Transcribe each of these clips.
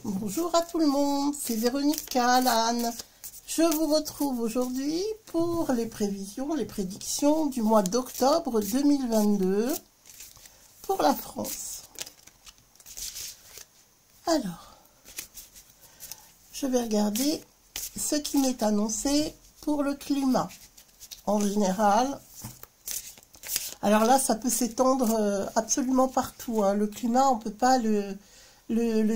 Bonjour à tout le monde, c'est Véronique Cahalan. Je vous retrouve aujourd'hui pour les prévisions, les prédictions du mois d'octobre 2022 pour la France. Alors, je vais regarder ce qui m'est annoncé pour le climat en général. Alors là, ça peut s'étendre absolument partout, hein. Le climat, on ne peut pas le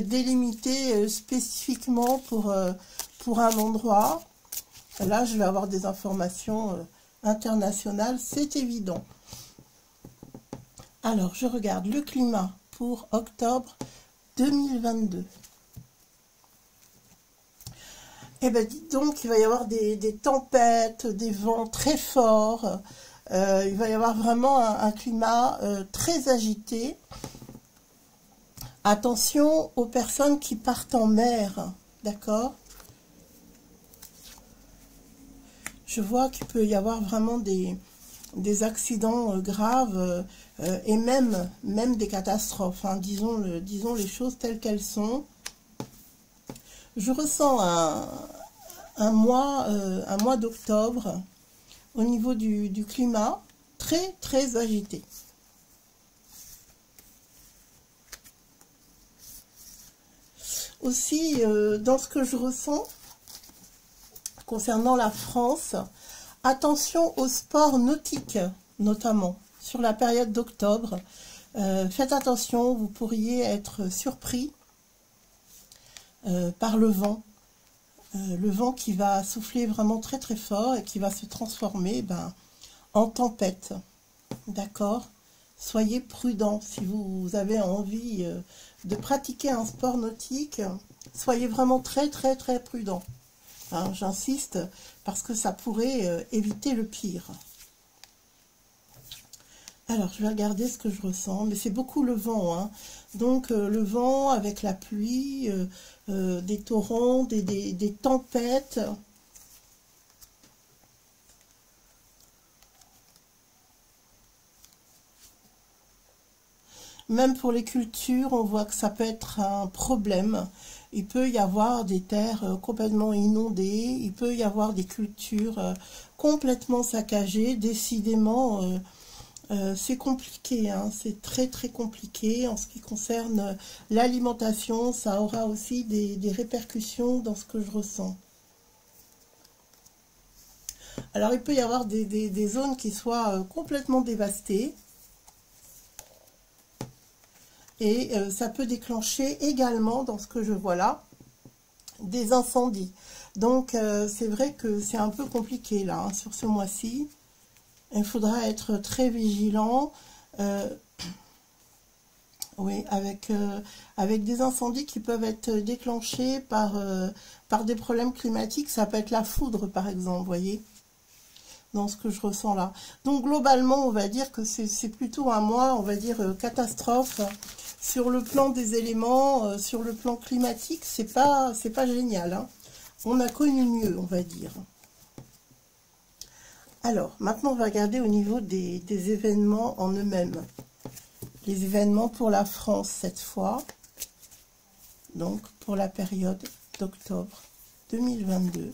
délimiter spécifiquement pour un endroit. Là, je vais avoir des informations internationales, c'est évident. Alors, je regarde le climat pour octobre 2022. Eh bien, dites donc, il va y avoir des tempêtes, des vents très forts. Il va y avoir vraiment un climat très agité. Attention aux personnes qui partent en mer, d'accord? Je vois qu'il peut y avoir vraiment des accidents graves et même des catastrophes, hein. Disons les choses telles qu'elles sont. Je ressens un mois d'octobre au niveau du climat très agité. Aussi, dans ce que je ressens concernant la France, attention aux sports nautiques, notamment sur la période d'octobre. Faites attention, vous pourriez être surpris par le vent qui va souffler vraiment très fort et qui va se transformer en tempête. D'accord? Soyez prudents si vous avez envie de pratiquer un sport nautique. Soyez vraiment très prudents. Hein, j'insiste parce que ça pourrait éviter le pire. Alors, je vais regarder ce que je ressens, mais c'est beaucoup le vent, hein. Donc, le vent avec la pluie, des torrents, des tempêtes. Même pour les cultures, on voit que ça peut être un problème. Il peut y avoir des terres complètement inondées, il peut y avoir des cultures complètement saccagées. Décidément, c'est compliqué, hein. C'est très compliqué. En ce qui concerne l'alimentation, ça aura aussi des répercussions dans ce que je ressens. Alors, il peut y avoir des zones qui soient complètement dévastées. Et ça peut déclencher également, dans ce que je vois là, des incendies. Donc, c'est vrai que c'est un peu compliqué, là, hein, sur ce mois-ci. Il faudra être très vigilant. Oui, avec des incendies qui peuvent être déclenchés par des problèmes climatiques. Ça peut être la foudre, par exemple, vous voyez, dans ce que je ressens là. Donc, globalement, on va dire que c'est plutôt un mois, on va dire, catastrophe. Sur le plan des éléments, sur le plan climatique, c'est pas génial, hein. On a connu mieux, on va dire. Alors, maintenant, on va regarder au niveau des événements en eux-mêmes. Les événements pour la France, cette fois. Donc, pour la période d'octobre 2022.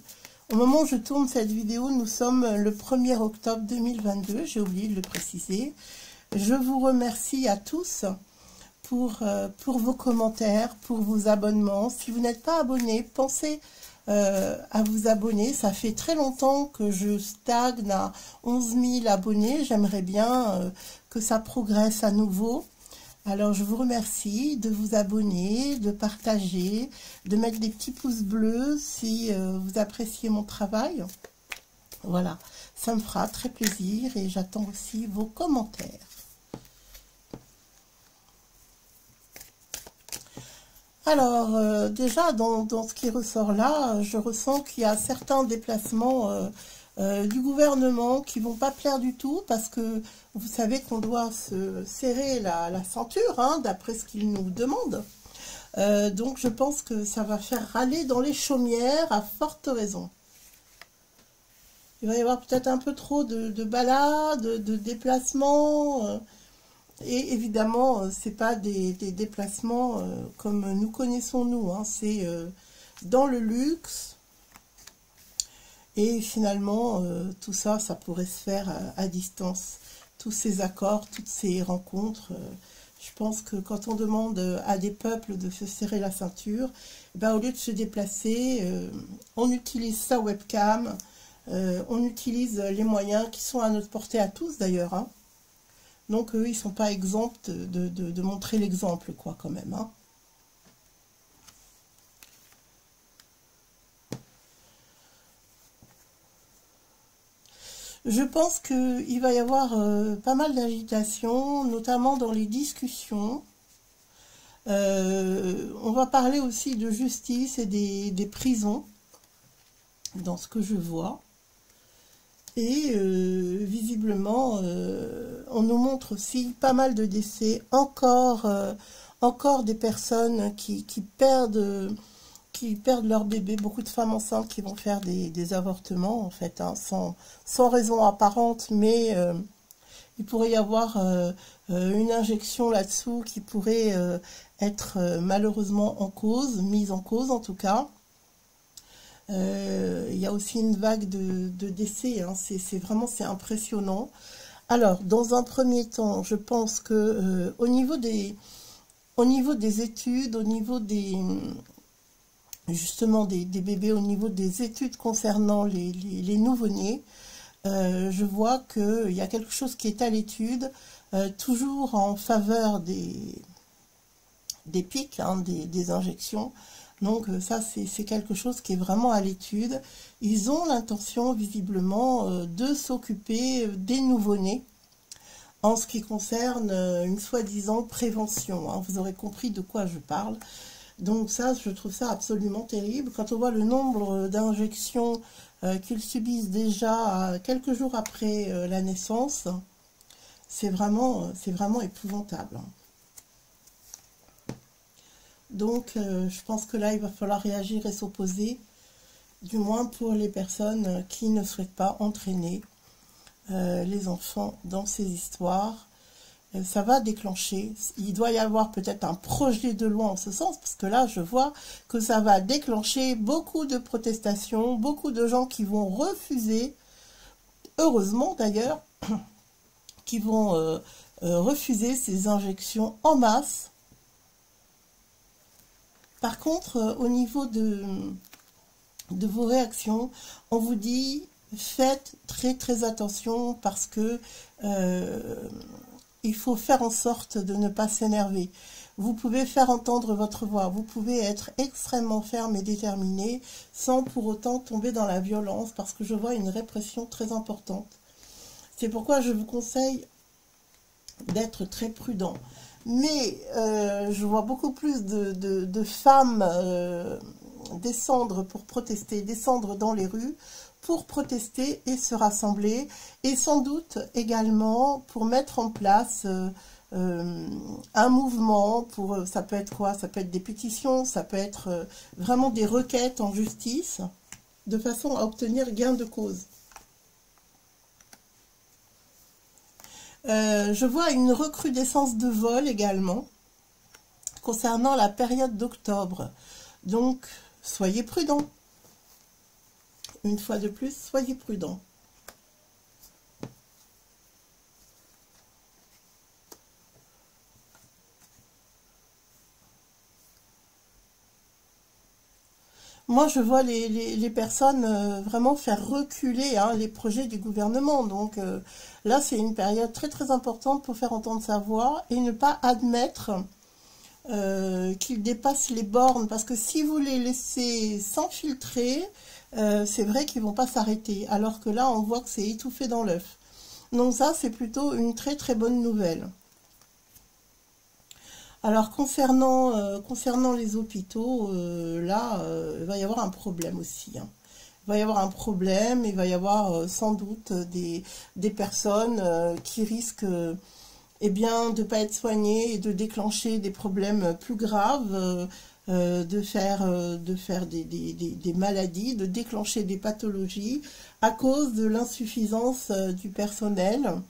Au moment où je tourne cette vidéo, nous sommes le 1er octobre 2022. J'ai oublié de le préciser. Je vous remercie à tous pour vos commentaires, pour vos abonnements. Si vous n'êtes pas abonné, pensez à vous abonner. Ça fait très longtemps que je stagne à 11 000 abonnés. J'aimerais bien que ça progresse à nouveau. Alors, je vous remercie de vous abonner, de partager, de mettre des petits pouces bleus si vous appréciez mon travail. Voilà, ça me fera très plaisir et j'attends aussi vos commentaires. Alors, déjà, dans ce qui ressort là, je ressens qu'il y a certains déplacements du gouvernement qui ne vont pas plaire du tout, parce que vous savez qu'on doit se serrer la ceinture, hein, d'après ce qu'ils nous demandent. Donc, je pense que ça va faire râler dans les chaumières, à forte raison. Il va y avoir peut-être un peu trop de balades, de déplacements. Et évidemment, c'est pas des déplacements comme nous connaissons nous, hein, c'est dans le luxe. Et finalement, tout ça, ça pourrait se faire à distance. Tous ces accords, toutes ces rencontres, je pense que quand on demande à des peuples de se serrer la ceinture, ben, au lieu de se déplacer, on utilise sa webcam, on utilise les moyens qui sont à notre portée à tous d'ailleurs, hein. Donc eux, ils ne sont pas exempts de montrer l'exemple, quoi, quand même, hein. Je pense qu'il va y avoir pas mal d'agitation, notamment dans les discussions. On va parler aussi de justice et des prisons, dans ce que je vois. Et visiblement, on nous montre aussi pas mal de décès, encore des personnes qui perdent leur bébé, beaucoup de femmes enceintes qui vont faire des avortements, en fait, hein, sans raison apparente, mais il pourrait y avoir une injection là-dessous qui pourrait être malheureusement mise en cause en tout cas. Il y a aussi une vague de décès, hein, c'est impressionnant. Alors, dans un premier temps, je pense que au niveau des études, au niveau justement des bébés, au niveau des études concernant les nouveau-nés, je vois qu'il y a quelque chose qui est à l'étude, toujours en faveur des pics, hein, des injections. Donc ça, c'est quelque chose qui est vraiment à l'étude. Ils ont l'intention, visiblement, de s'occuper des nouveau-nés en ce qui concerne une soi-disant prévention, hein. Vous aurez compris de quoi je parle. Donc ça, je trouve ça absolument terrible. Quand on voit le nombre d'injections qu'ils subissent déjà quelques jours après la naissance, c'est vraiment épouvantable. Donc, je pense que là, il va falloir réagir et s'opposer, du moins pour les personnes qui ne souhaitent pas entraîner les enfants dans ces histoires. Ça va déclencher, il doit y avoir peut-être un projet de loi en ce sens, parce que là, je vois que ça va déclencher beaucoup de protestations, beaucoup de gens qui vont refuser, heureusement d'ailleurs, qui vont refuser ces injections en masse. Par contre, au niveau de vos réactions, on vous dit, faites très très attention parce que il faut faire en sorte de ne pas s'énerver. Vous pouvez faire entendre votre voix, vous pouvez être extrêmement ferme et déterminé sans pour autant tomber dans la violence parce que je vois une répression très importante. C'est pourquoi je vous conseille d'être très prudent. Mais je vois beaucoup plus de femmes descendre pour protester, descendre dans les rues pour protester et se rassembler, et sans doute également pour mettre en place un mouvement, ça peut être quoi? Ça peut être des pétitions, ça peut être vraiment des requêtes en justice, de façon à obtenir gain de cause. Je vois une recrudescence de vol également, concernant la période d'octobre. Donc, soyez prudents. Une fois de plus, soyez prudents. Moi, je vois les personnes vraiment faire reculer, hein, les projets du gouvernement. Donc là, c'est une période très très importante pour faire entendre sa voix et ne pas admettre qu'ils dépassent les bornes. Parce que si vous les laissez s'infiltrer, c'est vrai qu'ils ne vont pas s'arrêter. Alors que là, on voit que c'est étouffé dans l'œuf. Donc ça, c'est plutôt une très très bonne nouvelle. Alors, concernant les hôpitaux, là, il va y avoir un problème aussi, hein. Il va y avoir un problème, il va y avoir sans doute des personnes qui risquent eh bien, de ne pas être soignées et de déclencher des problèmes plus graves, de faire des maladies, de déclencher des pathologies à cause de l'insuffisance du personnel.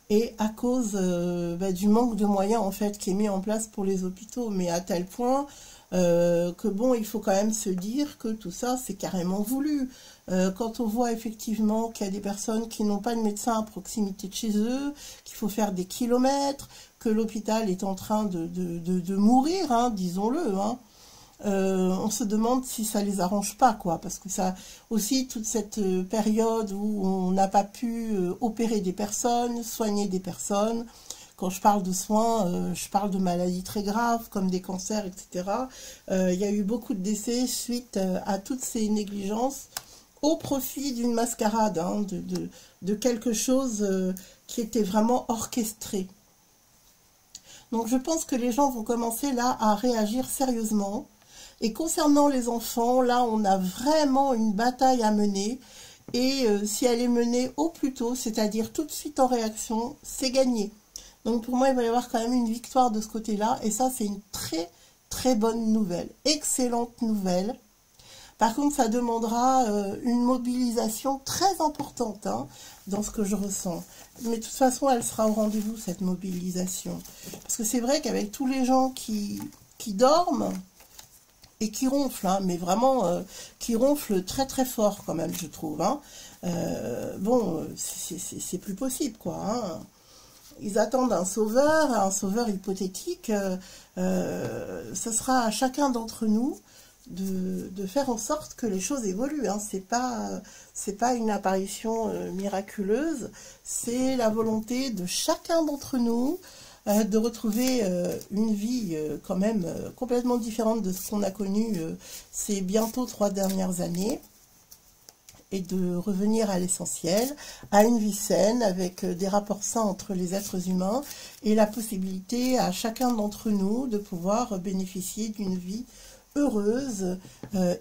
et à cause du manque de moyens en fait qui est mis en place pour les hôpitaux, mais à tel point que bon, il faut quand même se dire que tout ça c'est carrément voulu. Quand on voit effectivement qu'il y a des personnes qui n'ont pas de médecin à proximité de chez eux, qu'il faut faire des kilomètres, que l'hôpital est en train de mourir, hein, disons-le, hein. On se demande si ça les arrange pas, quoi, parce que ça aussi toute cette période où on n'a pas pu opérer des personnes, soigner des personnes. Quand je parle de soins, je parle de maladies très graves comme des cancers, etc. Il y a eu beaucoup de décès suite à toutes ces négligences au profit d'une mascarade, hein, de quelque chose qui était vraiment orchestré. Donc je pense que les gens vont commencer là à réagir sérieusement. Et concernant les enfants, là, on a vraiment une bataille à mener. Et si elle est menée au plus tôt, c'est-à-dire tout de suite en réaction, c'est gagné. Donc pour moi, il va y avoir quand même une victoire de ce côté-là. Et ça, c'est une très, très bonne nouvelle. Excellente nouvelle. Par contre, ça demandera une mobilisation très importante, hein, dans ce que je ressens. Mais de toute façon, elle sera au rendez-vous, cette mobilisation. Parce que c'est vrai qu'avec tous les gens qui dorment, et qui ronfle, hein, mais vraiment qui ronfle très très fort quand même, je trouve. Hein. Bon, c'est plus possible, quoi. Hein. Ils attendent un sauveur hypothétique. Ce sera à chacun d'entre nous de faire en sorte que les choses évoluent. Hein. C'est pas une apparition miraculeuse, c'est la volonté de chacun d'entre nous de retrouver une vie quand même complètement différente de ce qu'on a connu ces bientôt 3 dernières années, et de revenir à l'essentiel, à une vie saine, avec des rapports sains entre les êtres humains, et la possibilité à chacun d'entre nous de pouvoir bénéficier d'une vie heureuse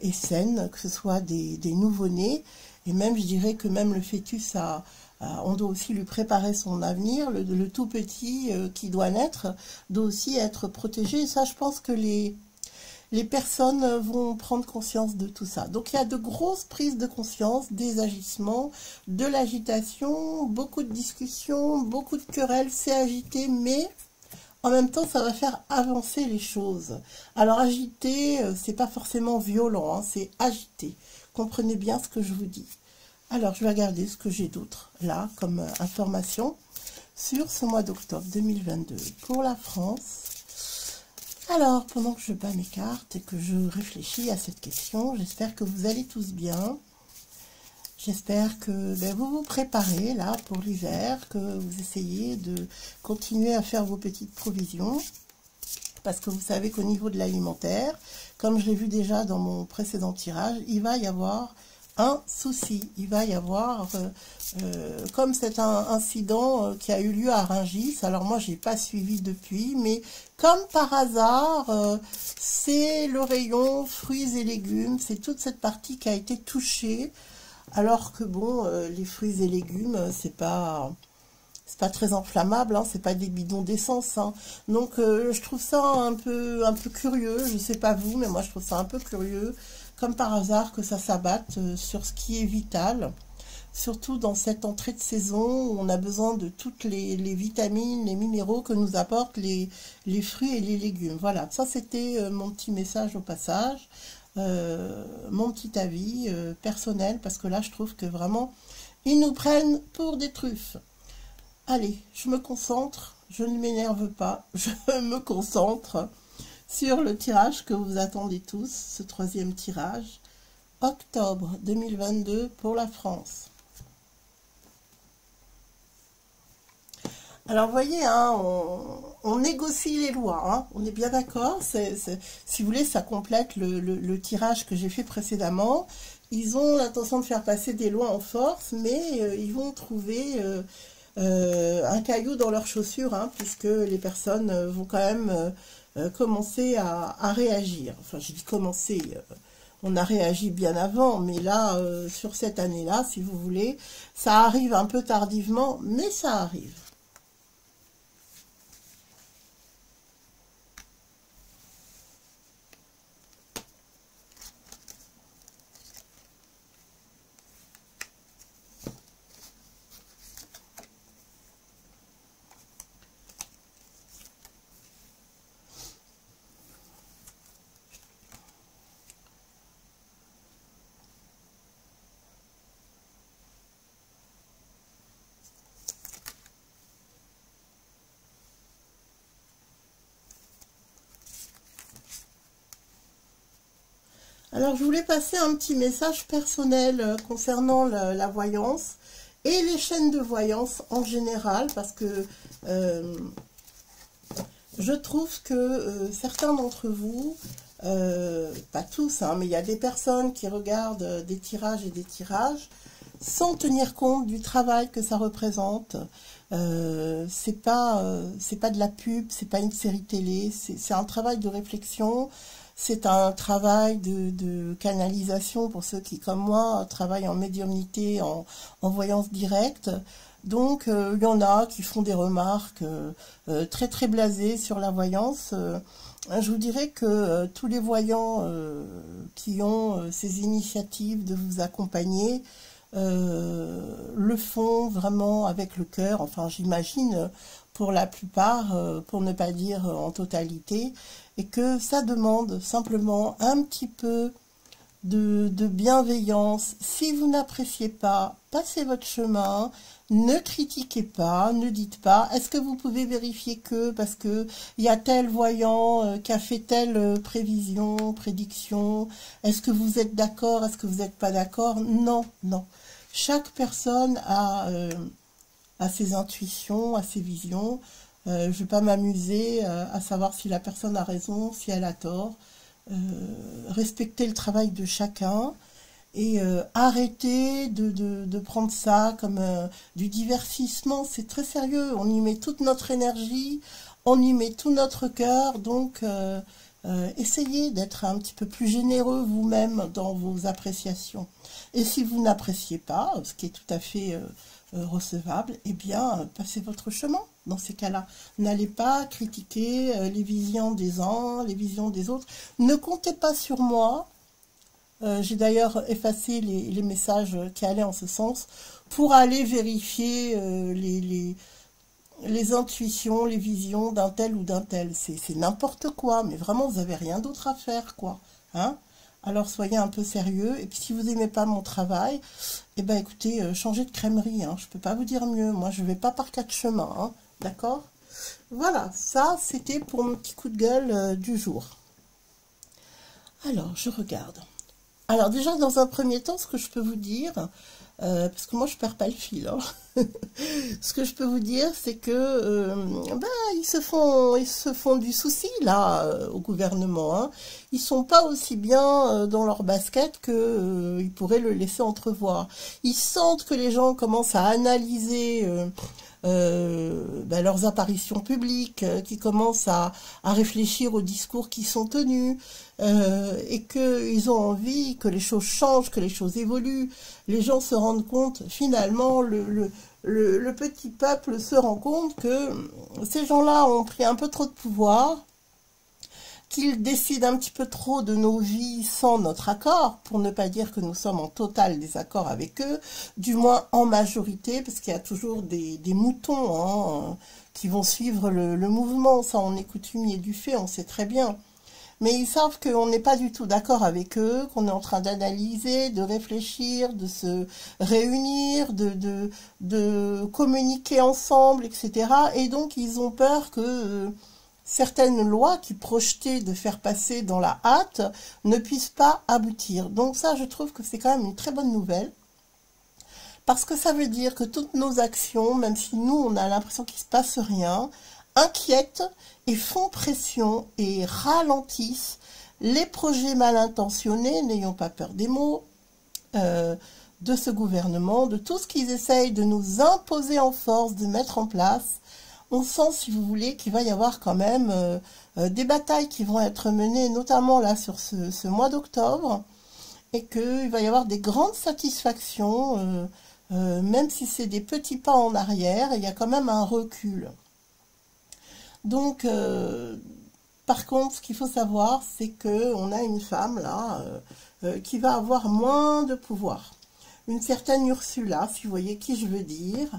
et saine, que ce soit des nouveau-nés, et même, je dirais que même le fœtus on doit aussi lui préparer son avenir, le tout petit qui doit naître doit aussi être protégé. Et ça, je pense que les personnes vont prendre conscience de tout ça. Donc il y a de grosses prises de conscience, des agissements, de l'agitation, beaucoup de discussions, beaucoup de querelles, c'est agité, mais en même temps ça va faire avancer les choses. Alors agiter, c'est pas forcément violent, hein, c'est agité. Comprenez bien ce que je vous dis. Alors, je vais regarder ce que j'ai d'autre, là, comme information, sur ce mois d'octobre 2022 pour la France. Alors, pendant que je bats mes cartes et que je réfléchis à cette question, j'espère que vous allez tous bien. J'espère que vous vous préparez, là, pour l'hiver, que vous essayez de continuer à faire vos petites provisions. Parce que vous savez qu'au niveau de l'alimentaire, comme je l'ai vu déjà dans mon précédent tirage, il va y avoir un souci. Il va y avoir, comme cet incident qui a eu lieu à Rungis, alors moi j'ai pas suivi depuis, mais comme par hasard, c'est le rayon fruits et légumes, c'est toute cette partie qui a été touchée, alors que bon, les fruits et légumes, c'est pas très inflammable, hein, c'est pas des bidons d'essence, hein. Donc je trouve ça un peu curieux, je sais pas vous, mais moi je trouve ça un peu curieux, comme par hasard que ça s'abatte sur ce qui est vital, surtout dans cette entrée de saison où on a besoin de toutes les vitamines, les minéraux que nous apportent les fruits et les légumes. Voilà, ça c'était mon petit message au passage, mon petit avis personnel, parce que là je trouve que vraiment ils nous prennent pour des truffes. Allez, je me concentre, je ne m'énerve pas, je me concentre sur le tirage que vous attendez tous, ce troisième tirage, octobre 2022 pour la France. Alors, vous voyez, hein, on négocie les lois, hein, on est bien d'accord, si vous voulez, ça complète le tirage que j'ai fait précédemment. Ils ont l'intention de faire passer des lois en force, mais ils vont trouver un caillou dans leurs chaussures, hein, puisque les personnes vont quand même commencer à réagir. Enfin, je dis commencer, on a réagi bien avant, mais là, sur cette année-là, si vous voulez, ça arrive un peu tardivement, mais ça arrive. Alors, je voulais passer un petit message personnel concernant la voyance et les chaînes de voyance en général, parce que je trouve que certains d'entre vous, pas tous, hein, mais il y a des personnes qui regardent des tirages et des tirages sans tenir compte du travail que ça représente. C'est pas de la pub, c'est pas une série télé, c'est un travail de réflexion. C'est un travail de canalisation pour ceux qui, comme moi, travaillent en médiumnité, en voyance directe. Donc, il y en a qui font des remarques très très blasées sur la voyance. Je vous dirais que tous les voyants qui ont ces initiatives de vous accompagner le font vraiment avec le cœur. Enfin, j'imagine pour la plupart, pour ne pas dire en totalité, et que ça demande simplement un petit peu de bienveillance. Si vous n'appréciez pas, passez votre chemin, ne critiquez pas, ne dites pas, est-ce que vous pouvez vérifier que, parce que il y a tel voyant qui a fait telle prédiction, est-ce que vous êtes d'accord, est-ce que vous n'êtes pas d'accord? Non, non. Chaque personne a ses intuitions, a ses visions. Je ne vais pas m'amuser à savoir si la personne a raison, si elle a tort. Respecter le travail de chacun et arrêter de prendre ça comme du divertissement. C'est très sérieux, on y met toute notre énergie, on y met tout notre cœur, donc essayez d'être un petit peu plus généreux vous-même dans vos appréciations. Et si vous n'appréciez pas, ce qui est tout à fait recevable, eh bien, passez votre chemin. Dans ces cas-là, n'allez pas critiquer les visions des uns, les visions des autres. Ne comptez pas sur moi. J'ai d'ailleurs effacé les messages qui allaient en ce sens pour aller vérifier les intuitions, les visions d'un tel ou d'un tel. C'est n'importe quoi, mais vraiment, vous n'avez rien d'autre à faire, quoi. Hein? Alors, soyez un peu sérieux. Et puis, si vous n'aimez pas mon travail, eh ben, écoutez, changez de crèmerie. Hein. Je ne peux pas vous dire mieux. Moi, je ne vais pas par quatre chemins. Hein. D'accord? Voilà, ça, c'était pour mon petit coup de gueule du jour. Alors, je regarde. Alors, déjà, dans un premier temps, ce que je peux vous dire, parce que moi, je perds pas le fil, hein. Ce que je peux vous dire, c'est que ils se font du souci, là, au gouvernement. Hein. Ils sont pas aussi bien dans leur basket que ils pourraient le laisser entrevoir. Ils sentent que les gens commencent à analyser leurs apparitions publiques, qui commencent à réfléchir aux discours qui sont tenus, et qu'ils ont envie que les choses changent, que les choses évoluent. Les gens se rendent compte, finalement, le petit peuple se rend compte que ces gens-là ont pris un peu trop de pouvoir, qu'ils décident un petit peu trop de nos vies sans notre accord, pour ne pas dire que nous sommes en total désaccord avec eux, du moins en majorité, parce qu'il y a toujours des moutons hein, qui vont suivre le mouvement. Ça, on est coutumier du fait, on sait très bien. Mais ils savent qu'on n'est pas du tout d'accord avec eux, qu'on est en train d'analyser, de réfléchir, de se réunir, de communiquer ensemble, etc. Et donc, ils ont peur que certaines lois qui projetaient de faire passer dans la hâte ne puissent pas aboutir. Donc ça, je trouve que c'est quand même une très bonne nouvelle. Parce que ça veut dire que toutes nos actions, même si nous, on a l'impression qu'il ne se passe rien, inquiètent et font pression et ralentissent les projets mal intentionnés, n'ayons pas peur des mots, de ce gouvernement, de tout ce qu'ils essayent de nous imposer en force, de mettre en place. On sent, si vous voulez, qu'il va y avoir quand même des batailles qui vont être menées, notamment là sur ce mois d'octobre, et qu'il va y avoir des grandes satisfactions, même si c'est des petits pas en arrière, il y a quand même un recul. Donc, par contre, ce qu'il faut savoir, c'est qu'on a une femme là qui va avoir moins de pouvoir. Une certaine Ursula, si vous voyez qui je veux dire,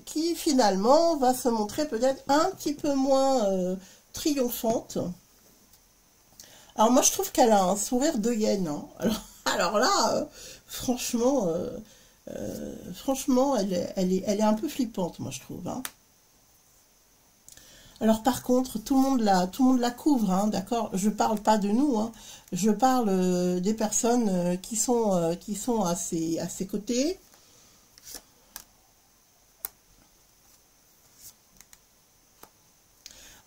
qui finalement va se montrer peut-être un petit peu moins triomphante. Alors moi je trouve qu'elle a un sourire de hyène. Hein. Alors là, franchement, elle est un peu flippante, moi je trouve. Hein. Alors par contre, tout le monde la couvre, hein, d'accord? Je parle pas de nous, hein. Je parle des personnes qui sont à ses côtés.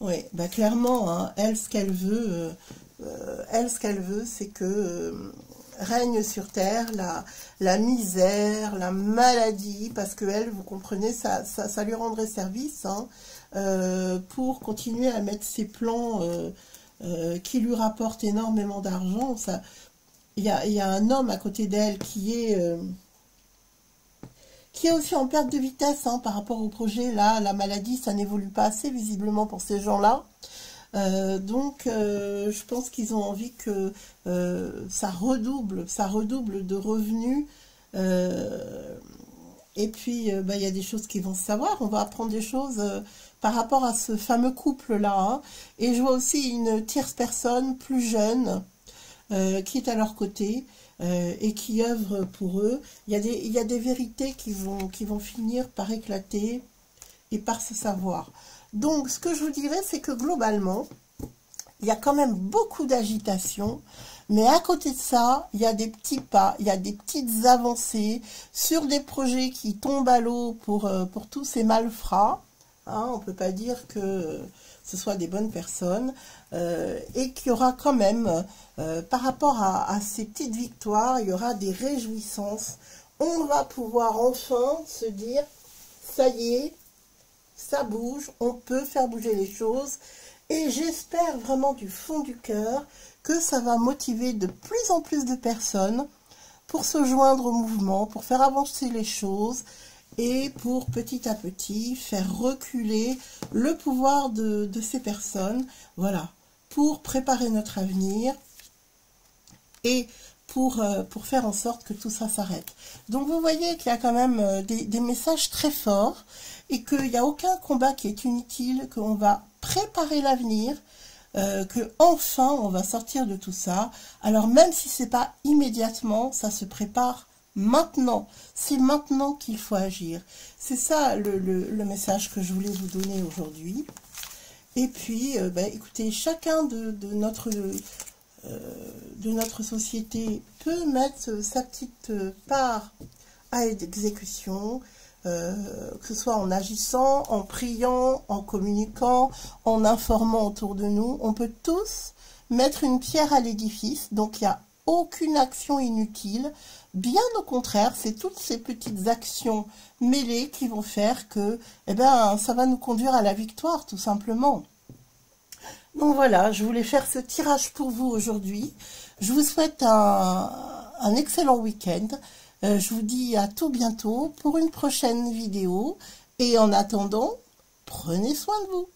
Oui, bah clairement, hein, elle, ce qu'elle veut, c'est que règne sur terre la misère, la maladie, parce que elle, vous comprenez, ça lui rendrait service, hein, pour continuer à mettre ses plans qui lui rapportent énormément d'argent. Il y a un homme à côté d'elle qui est aussi en perte de vitesse, hein, par rapport au projet. Là, la maladie, ça n'évolue pas assez visiblement pour ces gens-là. Donc, je pense qu'ils ont envie que ça redouble de revenus. Et puis, bah, il y a des choses qui vont se savoir. On va apprendre des choses par rapport à ce fameux couple-là, hein. Et je vois aussi une tierce personne plus jeune qui est à leur côté et qui œuvre pour eux. Il y a des vérités qui vont finir par éclater et par se savoir. Donc, ce que je vous dirais, c'est que globalement, il y a quand même beaucoup d'agitation, mais à côté de ça, il y a des petits pas, il y a des petites avancées sur des projets qui tombent à l'eau pour tous ces malfrats. Hein, on ne peut pas dire que ce soit des bonnes personnes, et qu'il y aura quand même, par rapport à ces petites victoires, il y aura des réjouissances. On va pouvoir enfin se dire, ça y est, ça bouge, on peut faire bouger les choses, et j'espère vraiment du fond du cœur que ça va motiver de plus en plus de personnes pour se joindre au mouvement, pour faire avancer les choses, et pour petit à petit faire reculer le pouvoir de ces personnes, voilà, pour préparer notre avenir et pour faire en sorte que tout ça s'arrête. Donc vous voyez qu'il y a quand même des messages très forts et qu'il n'y a aucun combat qui est inutile, qu'on va préparer l'avenir, que enfin on va sortir de tout ça. Alors même si c'est pas immédiatement, ça se prépare maintenant, c'est maintenant qu'il faut agir. C'est ça le message que je voulais vous donner aujourd'hui. Et puis, bah, écoutez, chacun de notre société peut mettre sa petite part à exécution, que ce soit en agissant, en priant, en communiquant, en informant autour de nous. On peut tous mettre une pierre à l'édifice, donc il n'y a aucune action inutile. Bien au contraire, c'est toutes ces petites actions mêlées qui vont faire que, eh ben, ça va nous conduire à la victoire, tout simplement. Donc voilà, je voulais faire ce tirage pour vous aujourd'hui. Je vous souhaite un excellent week-end. Je vous dis à tout bientôt pour une prochaine vidéo. Et en attendant, prenez soin de vous.